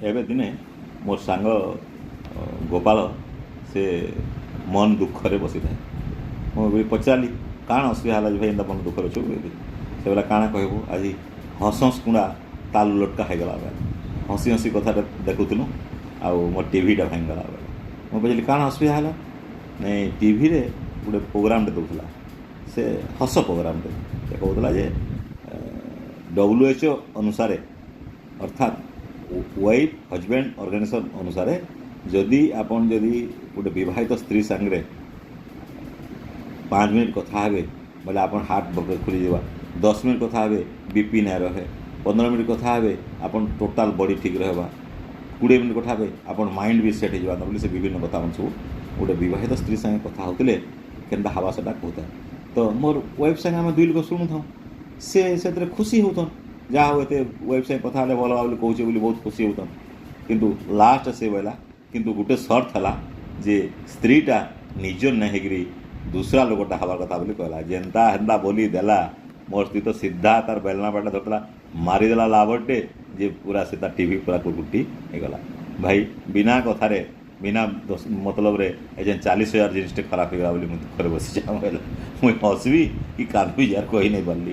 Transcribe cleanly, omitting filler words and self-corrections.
ଏବେ ଦିନେ ମୋର ସାଙ୍ଗ ଗୋପାଳ ସେ ମନ ଦୁଃଖରେ ବସିଥାଏ। ମୁଁ ବି ପଚାରିଲି କାଣା ଅସୁବିଧା ହେଲା ଯେ ଭାଇ ଏନ୍ତା ମନ ଦୁଃଖରେ ଅଛୁ ବୋଲି। ସେ ବେଲା କାଣା କହିବୁ ଆଜି ହସ ହସ କୁଣ୍ଡା ତାଲ ଲଟକା ହେଇଗଲା ବେଲେ ହସି ହସି କଥାଟା ଦେଖୁଥିଲୁ ଆଉ ମୋ ଟିଭିଟା ଭାଙ୍ଗିଗଲା ବେଲେ ମୁଁ ପଚାରିଲି କାଣା ଅସୁବିଧା ହେଲା। ନାଇଁ ଟିଭିରେ ଗୋଟେ ପ୍ରୋଗ୍ରାମଟେ ଦେଉଥିଲା ସେ ହସ ପ୍ରୋଗ୍ରାମଟେ ସେ କହୁଥିଲା ଯେ WHO ଅନୁସାରେ ଅର୍ଥାତ୍ ୱାଇଫ୍ ହଜବେଣ୍ଡ ଅର୍ଗାନାଇଜେସନ୍ ଅନୁସାରେ ଯଦି ଆପଣ ଯଦି ଗୋଟେ ବିବାହିତ ସ୍ତ୍ରୀ ସାଙ୍ଗରେ 5 ମିନିଟ୍ କଥା ହେବେ ବୋଲେ ଆପଣ ହାର୍ଟ ଖୋଲିଯିବା। 10 ମିନିଟ୍ କଥା ହେବେ BP ନାଇଁ ରହେ। 15 ମିନିଟ୍ କଥା ହେବେ ଆପଣ ଟୋଟାଲ୍ ବଡ଼ି ଠିକ୍ ରହିବା। 20 ମିନିଟ୍ କଥା ହେବେ ଆପଣ ମାଇଣ୍ଡ ବି ସେଟ୍ ହେଇଯିବା ବୋଲି ସେ ବିଭିନ୍ନ କଥା ମାନେ ସବୁ ଗୋଟେ ବିବାହିତ ସ୍ତ୍ରୀ ସାଙ୍ଗେ କଥା ହେଉଥିଲେ କେନ୍ତା ହେବା ସେଟା କହୁଥାଏ। ତ ମୋର ୱାଇଫ୍ ସାଙ୍ଗେ ଆମେ ଦୁଇ ଲୋକ ଶୁଣୁଥାଉ ସେ ସେଥିରେ ଖୁସି ହେଉଥାଉ ଯାହା ହଉ ଏତେ ୱାଇଫ୍ ସାଙ୍ଗେ କଥା ହେଲେ ଭଲ ବୋଲି କହୁଛେ ବୋଲି ବହୁତ ଖୁସି ହେଉଥାଉ। କିନ୍ତୁ ଲାଷ୍ଟ ସେ ବୋଇଲା କିନ୍ତୁ ଗୋଟେ ସର୍ଟ ହେଲା ଯେ ସ୍ତ୍ରୀଟା ନିଜର ନାଇଁ ହେଇକିରି दूसरा लोकटा हवा कथा बोली कहला जेन्ता हेन्ता बोली देला मोर स्त्री तो सीधा तार बेलना बाटा धरला मारिदेला लाभटे जे पूरा सीधा टीवी पूरा कुकुटी गला। भाई बिना कथारे बिना मतलब रे एजें 40,000 जिनिस खराब हो गला बोली मुझे दुखरे बसी जा मुझे हसबी कि कांदबी यार कही नहीं पारली।